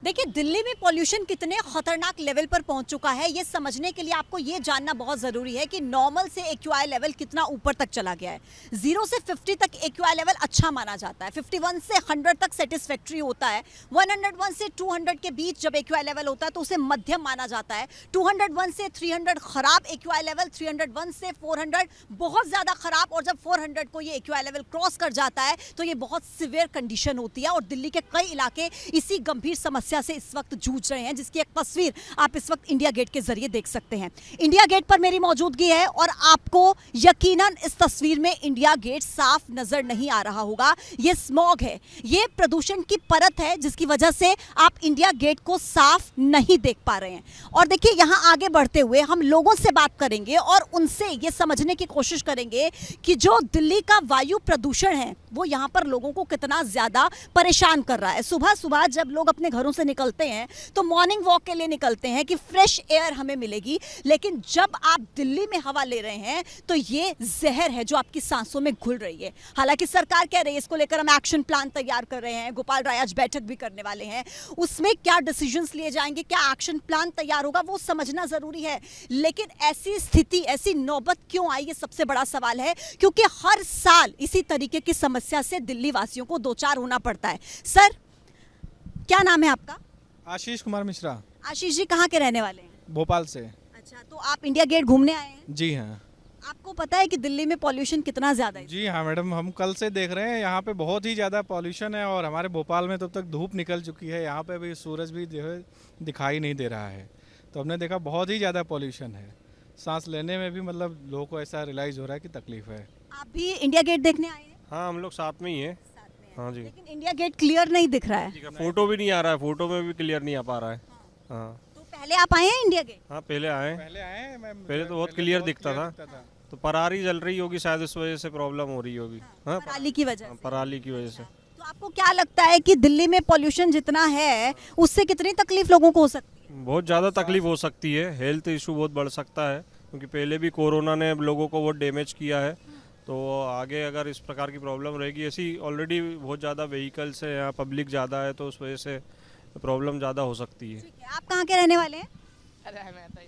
देखिए दिल्ली में पॉल्यूशन कितने खतरनाक लेवल पर पहुंच चुका है ये समझने के लिए आपको ये जानना बहुत ज़रूरी है कि नॉर्मल से एक्यूआई लेवल कितना ऊपर तक चला गया है। 0 से 50 तक एक्यूआई लेवल अच्छा माना जाता है, 51 से 100 तक सेटिस्फैक्ट्री होता है, 101 से 200 के बीच जब एक्यूआई लेवल होता है तो उसे मध्यम माना जाता है, 201 से 300 खराब एक्यूआई लेवल, 301 से 400 बहुत ज़्यादा खराब, और जब 400 को ये एक्यूआई लेवल क्रॉस कर जाता है तो ये बहुत सिवियर कंडीशन होती है। और दिल्ली के कई इलाके इसी गंभीर समस्या से इस वक्त जूझ रहे हैं, जिसकी एक तस्वीर आप इस वक्त इंडिया गेट के जरिए देख सकते हैं। इंडिया गेट पर मेरी मौजूदगी है और आपको यकीनन इस तस्वीर में इंडिया गेट साफ नजर नहीं आ रहा होगा। ये स्मॉग है, ये प्रदूषण की परत है जिसकी वजह से आप इंडिया गेट को साफ नहीं देख पा रहे हैं। और देखिए यहां आगे बढ़ते हुए हम लोगों से बात करेंगे और उनसे ये समझने की कोशिश करेंगे कि जो दिल्ली का वायु प्रदूषण है वो यहां पर लोगों को कितना ज्यादा परेशान कर रहा है। सुबह सुबह जब लोग अपने घरों से निकलते हैं तो मॉर्निंग वॉक के लिए निकलते हैं कि फ्रेश एयर हमें मिलेगी, लेकिन जब आप दिल्ली में हवा ले रहे हैं तो ये जहर है जो आपकी सांसों में घुल रही है। हालांकि सरकार कह रही है इसको लेकर हम एक्शन प्लान तैयार कर रहे हैं, गोपाल राय आज बैठक भी करने वाले हैं, उसमें क्या डिसीजंस लिए जाएंगे, क्या एक्शन प्लान तैयार होगा वो समझना जरूरी है। लेकिन ऐसी स्थिति, ऐसी नौबत क्यों आई, ये सबसे बड़ा सवाल है, क्योंकि हर साल इसी तरीके की समस्या से दिल्ली वासियों को दो चार होना पड़ता है। सर क्या नाम है आपका? आशीष कुमार मिश्रा। आशीष जी कहाँ के रहने वाले हैं? भोपाल से। अच्छा, तो आप इंडिया गेट घूमने आए हैं? जी हाँ। आपको पता है कि दिल्ली में पॉल्यूशन कितना ज्यादा है? जी हाँ मैडम, हम कल से देख रहे हैं यहाँ पे बहुत ही ज़्यादा पॉल्यूशन है और हमारे भोपाल में तब तक धूप निकल चुकी है, यहाँ पे भी सूरज भी जो है दिखाई नहीं दे रहा है। तो हमने देखा बहुत ही ज़्यादा पॉल्यूशन है, सांस लेने में भी मतलब लोगों को ऐसा रियलाइज़ हो रहा है कि तकलीफ है। आप भी इंडिया गेट देखने आए हैं? हाँ, हम लोग साथ में ही हैं। हाँ जी। लेकिन इंडिया गेट क्लियर नहीं दिख रहा है। फोटो भी नहीं आ रहा है, फोटो में भी क्लियर नहीं आ पा रहा है। हाँ, तो पहले आप आए हैं इंडिया गेट? हाँ पहले आए। पहले तो बहुत क्लियर दिखता था, तो पराली जल रही होगी शायद, इस वजह से प्रॉब्लम हो रही होगी। हाँ, पराली की वजह से। पराली की वजह से। तो आपको क्या लगता है कि दिल्ली में पॉल्यूशन जितना है उससे कितनी तकलीफ लोगों को हो सकती है? बहुत ज़्यादा तकलीफ हो सकती है, हेल्थ इशू बहुत बढ़ सकता है, क्योंकि पहले भी कोरोना ने लोगों को बहुत डैमेज किया है। तो आगे अगर इस प्रकार की प्रॉब्लम रहेगी, ऐसी ऑलरेडी बहुत ज़्यादा व्हीकल्स है यहाँ, पब्लिक ज़्यादा है, तो उस वजह से प्रॉब्लम ज़्यादा हो सकती है। ठीक है, आप कहाँ के रहने वाले हैं?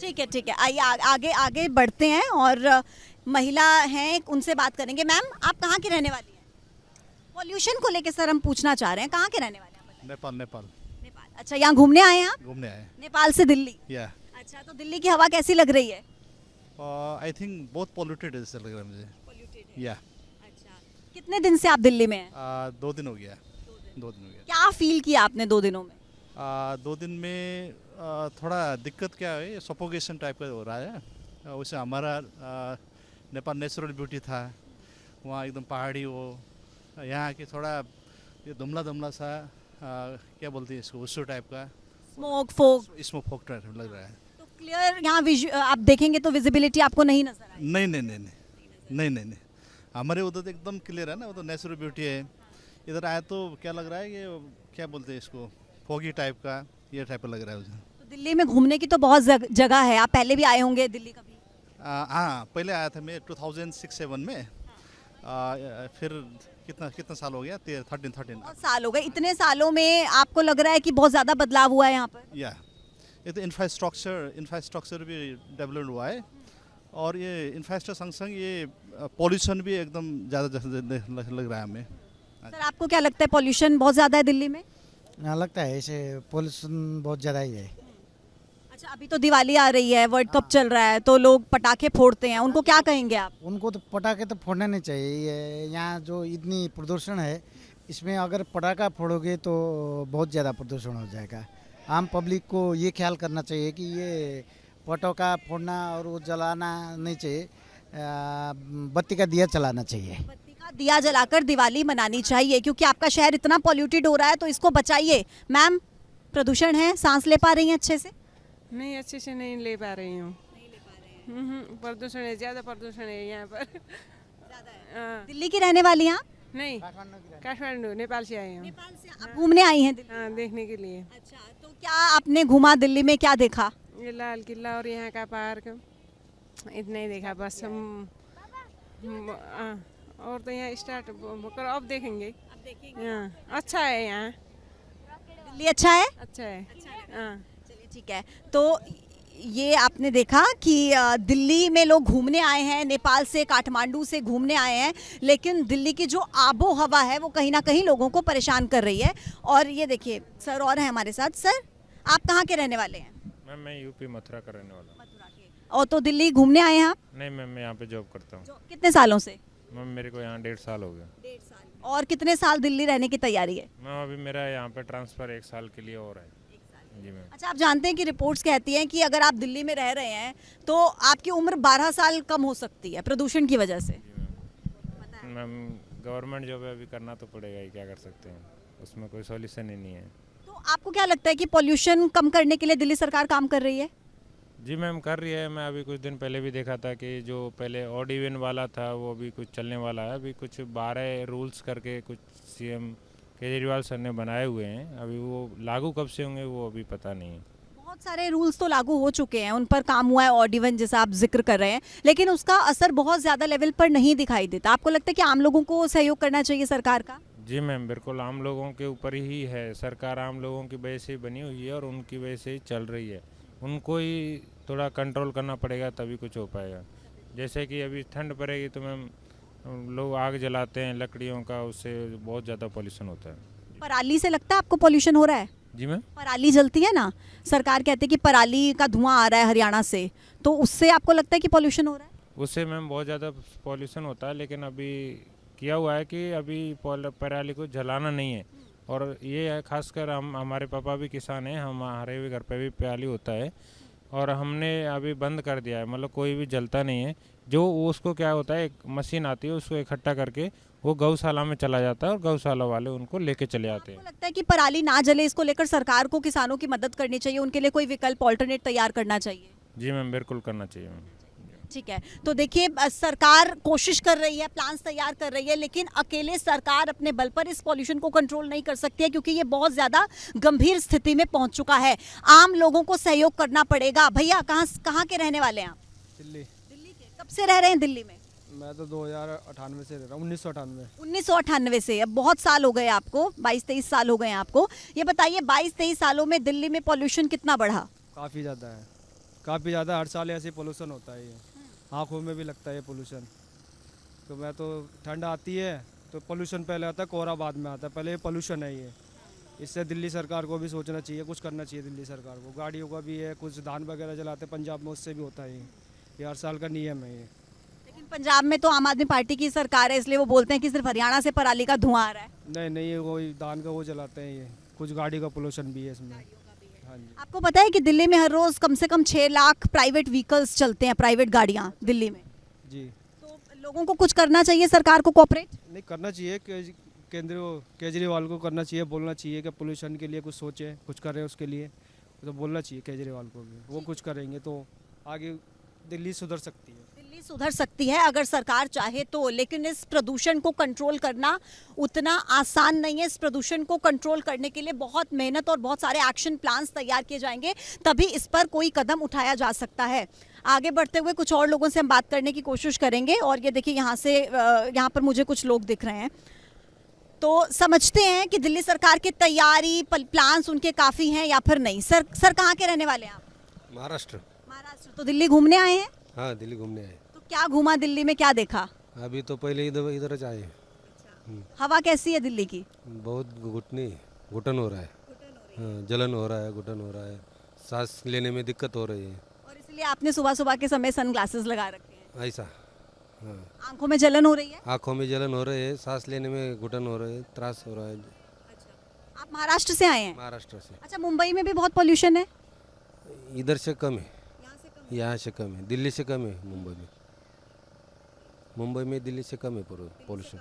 ठीक है ठीक है, आइए आगे आगे बढ़ते हैं और महिला हैं उनसे बात करेंगे। मैम आप कहाँ की रहने वाली हैं? पॉल्यूशन को लेकर सर हम पूछना चाह रहे हैं, कहाँ के रहने वाले हैं? नेपाल। नेपाल अच्छा, यहाँ घूमने आए हैं आप? घूमने आए। नेपाल से दिल्ली? या अच्छा, तो दिल्ली की हवा कैसी लग रही है? आई थिंक बहुत पॉल्यूटेड है, ऐसा लग रहा है मुझे। या अच्छा, कितने दिन से आप दिल्ली में हैं? 2 दिन हो गया। 2 दिन हो गया। क्या फील किया आपने 2 दिनों में? 2 दिन में थोड़ा दिक्कत क्या है, सफोकेशन टाइप का हो रहा है। वैसे हमारा नेपाल नेचुरल ब्यूटी था, वहाँ एकदम पहाड़ी हो, यहाँ की थोड़ा ये धुमला धुमला सा क्या बोलते हैं इसको, उस्सू टाइप का स्मोक फोक? स्मोक फोक टाइप लग रहा है। तो क्लियर यहाँ आप देखेंगे तो विजिबिलिटी आपको नहीं नजर आएगी? नहीं, हमारे उधर तो एकदम क्लियर है ना, वो तो नेचुरल ब्यूटी है। इधर आया तो क्या लग रहा है, ये क्या बोलते हैं इसको, फोगी टाइप का, ये टाइप का लग रहा है मुझे। तो दिल्ली में घूमने की तो बहुत जगह है, आप पहले भी आए होंगे दिल्ली कभी? हाँ, पहले आया था मैं 2006-07 में। फिर कितना साल हो गया, 13 बहुत साल हो गए। इतने सालों में आपको लग रहा है कि बहुत ज़्यादा बदलाव हुआ है यहाँ पर? या ये तो इंफ्रास्ट्रक्चर भी डेवलप हुआ है, और ये इंफ्रास्ट्रक्चर संग संग ये पॉल्यूशन भी एकदम ज़्यादा लग रहा है हमें। सर आपको क्या लगता है पॉल्यूशन बहुत ज़्यादा है दिल्ली में? यहाँ लगता है ऐसे पॉल्यूशन बहुत ज़्यादा ही है। अच्छा, अभी तो दिवाली आ रही है, वर्ल्ड कप चल रहा है, तो लोग पटाखे फोड़ते हैं, उनको क्या कहेंगे आप? उनको तो पटाखे तो फोड़ना नहीं चाहिए। ये यहाँ जो इतनी प्रदूषण है, इसमें अगर पटाखा फोड़ोगे तो बहुत ज़्यादा प्रदूषण हो जाएगा। आम पब्लिक को ये ख्याल करना चाहिए कि ये पटाखा फोड़ना और वो जलाना नहीं चाहिए, बत्ती का दिया चलाना चाहिए। बत्ती का दिया जलाकर दिवाली मनानी चाहिए, क्योंकि आपका शहर इतना पॉल्यूटेड हो रहा है, तो इसको बचाइए। मैम प्रदूषण है, सांस ले पा रही हैं अच्छे से? नहीं, अच्छे से नहीं ले पा रही हूँ। प्रदूषण है, ज़्यादा प्रदूषण है यहाँ पर। हाँ। दिल्ली की रहने वाली हैं आप? नहीं, काठमांडू, नेपाल से आई हूँ। नेपाल से आप घूमने आई हैं दिल्ली? हाँ, देखने के लिए। अच्छा, तो क्या आपने घूमा दिल्ली में, क्या देखा? ये लाल किला और यहाँ का पार्क, इतना ही देखा बस। और तो यहाँ स्टार्ट करो, अब देखेंगे। हाँ, अच्छा है यहाँ। दिल्ली अच्छा है? अच्छा है हाँ चलिए ठीक है। तो ये आपने देखा कि दिल्ली में लोग घूमने आए हैं, नेपाल से, काठमांडू से घूमने आए हैं, लेकिन दिल्ली की जो आबो हवा है वो कहीं ना कहीं लोगों को परेशान कर रही है। और ये देखिए सर और हैं हमारे साथ। सर आप कहाँ के रहने वाले हैं? मैम मैं यूपी मथुरा का रहने वाला हूँ। मथुरा के। और तो दिल्ली घूमने आए हैं आप? नहीं मैम मैं यहाँ पे जॉब करता हूँ। कितने सालों से? मैम मेरे को यहाँ 1.5 साल हो गया। 1.5 साल। और कितने साल दिल्ली रहने की तैयारी है? मैम अभी मेरा यहाँ पे ट्रांसफ़र 1 साल के लिए और है। जी मैम। अच्छा, आप जानते हैं कि रिपोर्ट्स कहती हैं कि अगर आप दिल्ली में रह रहे हैं तो आपकी उम्र 12 साल कम हो सकती है प्रदूषण की वजह से। जी मैम गवर्नमेंट जॉब है, अभी करना तो पड़ेगा ही, क्या कर सकते हैं, उसमें कोई सॉल्यूशन ही नहीं है। तो आपको क्या लगता है कि पॉल्यूशन कम करने के लिए दिल्ली सरकार काम कर रही है? जी मैम कर रही है। मैं अभी कुछ दिन पहले भी देखा था कि जो पहले ऑड इवन वाला था वो अभी कुछ चलने वाला है। अभी कुछ 12 रूल्स करके कुछ सीएम केजरीवाल सर ने बनाए हुए हैं। अभी वो लागू कब से होंगे वो अभी पता नहीं है। बहुत सारे रूल्स तो लागू हो चुके हैं, उन पर काम हुआ है, ऑड इवन जैसा आप जिक्र कर रहे हैं, लेकिन उसका असर बहुत ज़्यादा लेवल पर नहीं दिखाई देता। आपको लगता है कि आम लोगों को सहयोग करना चाहिए सरकार का? जी मैम बिल्कुल आम लोगों के ऊपर ही है। सरकार आम लोगों की वजह से ही बनी हुई है और उनकी वजह से ही चल रही है। उनको ही थोड़ा कंट्रोल करना पड़ेगा तभी कुछ हो पाएगा। जैसे कि अभी ठंड पड़ेगी तो मैम लोग आग जलाते हैं लकड़ियों का, उससे बहुत ज़्यादा पॉल्यूशन होता है। पराली से लगता है आपको पॉल्यूशन हो रहा है? जी मैम। पराली जलती है ना, सरकार कहती है कि पराली का धुआं आ रहा है हरियाणा से, तो उससे आपको लगता है कि पॉल्यूशन हो रहा है? उससे मैम बहुत ज़्यादा पॉल्यूशन होता है, लेकिन अभी किया हुआ है कि अभी पराली को जलाना नहीं है। और ये है खासकर हमारे पापा भी किसान हैं, हमारे भी घर पे भी पराली होता है और हमने अभी बंद कर दिया है। मतलब कोई भी जलता नहीं है। जो उसको क्या होता है, एक मशीन आती है उसको इकट्ठा करके वो गौशाला में चला जाता है और गौशाला वाले उनको लेके चले आते हैं। आपको लगता है कि पराली ना जले, इसको लेकर सरकार को किसानों की मदद करनी चाहिए, उनके लिए कोई विकल्प ऑल्टरनेट तैयार करना चाहिए? जी मैम बिल्कुल करना चाहिए मैम। ठीक है। तो देखिए सरकार कोशिश कर रही है, प्लान्स तैयार कर रही है, लेकिन अकेले सरकार अपने बल पर इस पॉल्यूशन को कंट्रोल नहीं कर सकती है, क्योंकि ये बहुत ज़्यादा गंभीर स्थिति में पहुंच चुका है। आम लोगों को सहयोग करना पड़ेगा। भैया कहाँ के रहने वाले हैं आप? दिल्ली। दिल्ली के। कब से रह रहे हैं दिल्ली में? मैं तो 2098 से रह रहा हूँ, 1998। 1998 से। अब बहुत साल हो गए आपको, 22-23 साल हो गए हैं आपको। ये बताइए 22-23 सालों में दिल्ली में पॉल्यूशन कितना बढ़ा? काफ़ी ज़्यादा है, काफ़ी ज़्यादा। हर साल ऐसे पोल्यूशन होता है, ये आँखों में भी लगता है पोल्यूशन। तो मैं तो ठंड आती है तो पोल्यूशन पहले आता है, कोहरा बाद में आता है, पहले पोल्यूशन है ये। इससे दिल्ली सरकार को भी सोचना चाहिए, कुछ करना चाहिए दिल्ली सरकार को। गाड़ियों का भी है, कुछ धान वगैरह जलाते पंजाब में, उससे भी होता है ये हर साल का नियम है ये। लेकिन पंजाब में तो आम आदमी पार्टी की सरकार है, इसलिए वो बोलते हैं कि सिर्फ हरियाणा से पराली का धुआं आ रहा है। नहीं ये वही धान का वो जलाते हैं, ये कुछ गाड़ी का पोल्यूशन भी है इसमें। हाँ जी। आपको पता है कि दिल्ली में हर रोज कम से कम 6 लाख प्राइवेट व्हीकल्स चलते हैं, प्राइवेट गाड़ियां दिल्ली में। जी। तो लोगों को कुछ करना चाहिए, सरकार को कोऑपरेट। नहीं करना चाहिए, केजरीवाल को करना चाहिए, बोलना चाहिए कि पोल्यूशन के लिए कुछ सोचे, कुछ करें उसके लिए। तो बोलना चाहिए केजरीवाल को भी, वो कुछ करेंगे तो आगे दिल्ली सुधर सकती है। दिल्ली सुधर सकती है अगर सरकार चाहे तो, लेकिन इस प्रदूषण को कंट्रोल करना उतना आसान नहीं है। इस प्रदूषण को कंट्रोल करने के लिए बहुत मेहनत और बहुत सारे एक्शन प्लान्स तैयार किए जाएंगे, तभी इस पर कोई कदम उठाया जा सकता है। आगे बढ़ते हुए कुछ और लोगों से हम बात करने की कोशिश करेंगे। और ये देखिए यहाँ पर मुझे कुछ लोग दिख रहे हैं, तो समझते हैं कि दिल्ली सरकार की तैयारी प्लान्स उनके काफ़ी हैं या फिर नहीं। सर कहाँ के रहने वाले हैं आप? महाराष्ट्र। महाराष्ट्र। तो दिल्ली घूमने आए हैं? हाँ दिल्ली घूमने आए। तो क्या घूमा दिल्ली में, क्या देखा? अभी तो पहले इधर आए। हवा कैसी है दिल्ली की? बहुत घुटन हो रहा है। हाँ, जलन हो रहा है, घुटन हो रहा है, सांस लेने में दिक्कत हो रही है। और इसलिए आपने सुबह सुबह के समय सनग्लासेस लगा रखे हैं? ऐसा। हाँ। आंखों में जलन हो रही है? आँखों में जलन हो रही है, सांस लेने में घुटन हो रही है, त्रास हो रहा है। आप महाराष्ट्र से आए हैं? महाराष्ट्र से। अच्छा, मुंबई में भी बहुत पॉल्यूशन है? इधर से कम है, यहाँ से कम है, दिल्ली से कम है। मुंबई में दिल्ली से कम है पोल्यूशन।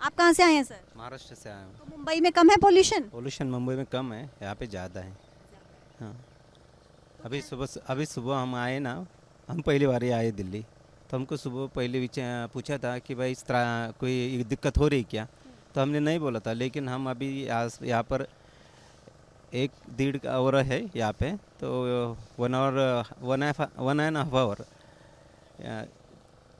आप कहाँ से आए हैं सर? महाराष्ट्र से आया हूँ। तो मुंबई में कम है पॉल्यूशन? पोल्यूशन मुंबई में कम है, यहाँ पे ज़्यादा है। हाँ अभी सुबह हम आए ना, हम पहली बार ही आए दिल्ली, तो हमको सुबह पहले पूछा था कि भाई इस तरह कोई दिक्कत हो रही क्या, तो हमने नहीं बोला था। लेकिन हम अभी यहाँ पर 1-1.5 आवर है यहाँ पे, तो 1 एंड हाफ आवर,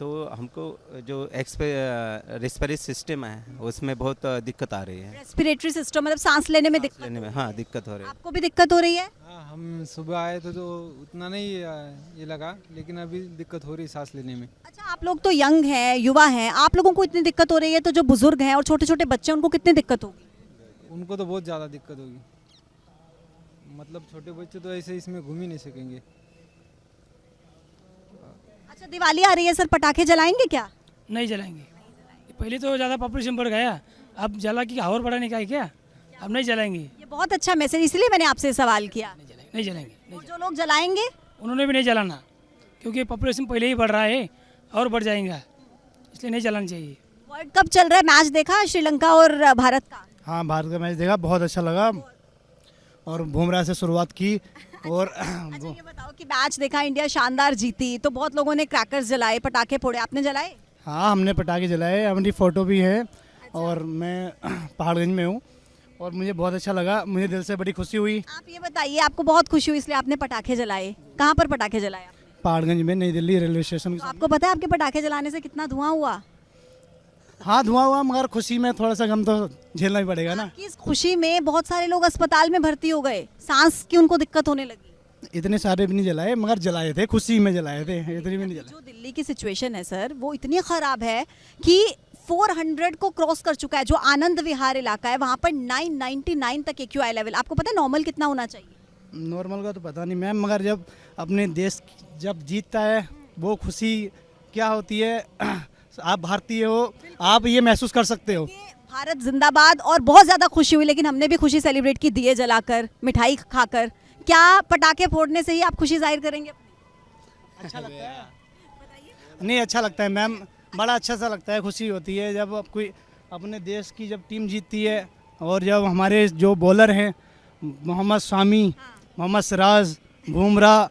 तो हमको जो रेस्पिरेटरी सिस्टम है उसमें बहुत दिक्कत आ रही है। रेस्पिरेटरी सिस्टम मतलब सांस लेने में दिक्कत, लेने में हाँ दिक्कत हो रही है। आपको भी दिक्कत हो रही है? हाँ, हम सुबह आए थे तो उतना नहीं ये लगा, लेकिन अभी दिक्कत हो रही है सांस लेने में। अच्छा, आप लोग तो यंग हैं, युवा हैं, आप लोगों को इतनी दिक्कत हो रही है, तो जो बुजुर्ग हैं और छोटे छोटे बच्चे हैं उनको कितनी दिक्कत होगी? उनको तो बहुत ज़्यादा दिक्कत होगी, मतलब छोटे बच्चे तो ऐसे इसमें घूम ही नहीं सकेंगे। अच्छा, दिवाली आ रही है सर, पटाखे जलाएंगे क्या? नहीं जलाएंगे। पहले तो ज़्यादा पॉपुलेशन बढ़ गया, अब जला कि और बढ़ाने का है क्या? अब नहीं जलाएंगे। ये बहुत अच्छा मैसेज, इसलिए मैंने आपसे सवाल किया। नहीं जलाएंगे। और जो लोग जलाएंगे उन्होंने भी नहीं जलाना, क्योंकि पॉपुलेशन पहले ही बढ़ रहा है और बढ़ जाएगा, इसलिए नहीं जलाना चाहिए। वर्ल्ड कप चल रहा है, मैच देखा श्रीलंका और भारत का? हाँ, भारत का मैच देखा, बहुत अच्छा लगा और बुमराह से शुरुआत की और अच्छा, ये बताओ कि मैच देखा, इंडिया शानदार जीती, तो बहुत लोगों ने क्रैकर्स जलाए, पटाखे फोड़े, आपने जलाए? हाँ, हमने पटाखे जलाए, हमारी फ़ोटो भी है। और मैं पहाड़गंज में हूँ और मुझे बहुत अच्छा लगा, मुझे दिल से बड़ी खुशी हुई। आप ये बताइए, आपको बहुत खुशी हुई इसलिए आपने पटाखे जलाए, कहाँ पर पटाखे जलाए आपने? पहाड़गंज में, नई दिल्ली रेलवे स्टेशन। तो आपको पता है आपके पटाखे जलाने से कितना धुआं हुआ? हाँ, धुआं हुआ, मगर खुशी में थोड़ा सा गम तो झेलना ही पड़ेगा ना। आपकी इस खुशी में बहुत सारे लोग अस्पताल में भर्ती हो गए, सांस की उनको दिक्कत होने लगी। इतने सारे भी नहीं जलाए, मगर जलाए थे, खुशी में जलाए थे, इतने भी नहीं जलाए। जो दिल्ली की सिचुएशन है सर, वो इतनी ख़राब है कि 400 को क्रॉस कर चुका है। जो आनंद विहार इलाका है वहाँ पर 999 तक AQI लेवल, आपको पता है नॉर्मल कितना होना चाहिए? नॉर्मल का तो पता नहीं मैम, मगर जब अपने देश जब जीतता है वो खुशी क्या होती है, आप भारतीय हो, आप ये महसूस कर सकते हो। भारत जिंदाबाद, और बहुत ज़्यादा खुशी हुई, लेकिन हमने भी खुशी सेलिब्रेट की, दिए जलाकर, मिठाई खाकर। क्या पटाखे फोड़ने से ही आप खुशी जाहिर करेंगे? अच्छा लगता है? नहीं, अच्छा लगता है मैम, बड़ा अच्छा सा लगता है, खुशी होती है जब कोई अपने देश की जब टीम जीतती है। और जब हमारे जो बॉलर हैं मोहम्मद शामी, मोहम्मद सिराज, बुमराह,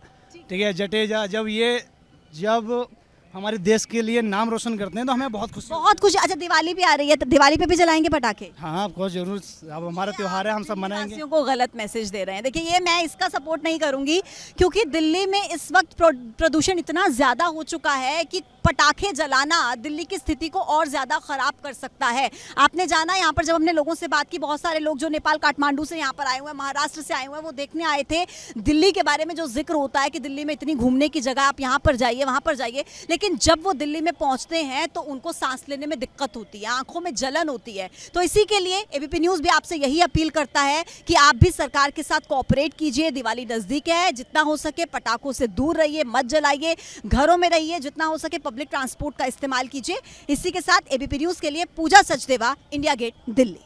ठीक है, जडेजा, जब हमारे देश के लिए नाम रोशन करते हैं तो हमें बहुत खुशी। अच्छा, दिवाली भी आ रही है, तो दिवाली पे भी जलाएंगे पटाखे? हाँ, आपको जरूर, अब हमारा त्योहार है, हम सब मनाएंगे। देशवासियों को गलत मैसेज दे रहे हैं। देखिए, ये मैं इसका सपोर्ट नहीं करूंगी, क्योंकि दिल्ली में इस वक्त प्रदूषण इतना ज़्यादा हो चुका है कि पटाखे जलाना दिल्ली की स्थिति को और ज़्यादा ख़राब कर सकता है। आपने जाना, यहाँ पर जब हमने लोगों से बात की, बहुत सारे लोग जो नेपाल काठमांडू से यहाँ पर आए हुए हैं, महाराष्ट्र से आए हुए हैं, वो देखने आए थे दिल्ली के बारे में। जो जिक्र होता है कि दिल्ली में इतनी घूमने की जगह, आप यहाँ पर जाइए, वहाँ पर जाइए, लेकिन जब वो दिल्ली में पहुँचते हैं तो उनको सांस लेने में दिक्कत होती है, आंखों में जलन होती है। तो इसी के लिए ABP न्यूज़ भी आपसे यही अपील करता है कि आप भी सरकार के साथ कोऑपरेट कीजिए। दिवाली नज़दीक है, जितना हो सके पटाखों से दूर रहिए, मत जलाइए, घरों में रहिए, जितना हो सके पब्लिक ट्रांसपोर्ट का इस्तेमाल कीजिए। इसी के साथ ABP न्यूज़ के लिए पूजा सचदेवा, इंडिया गेट, दिल्ली।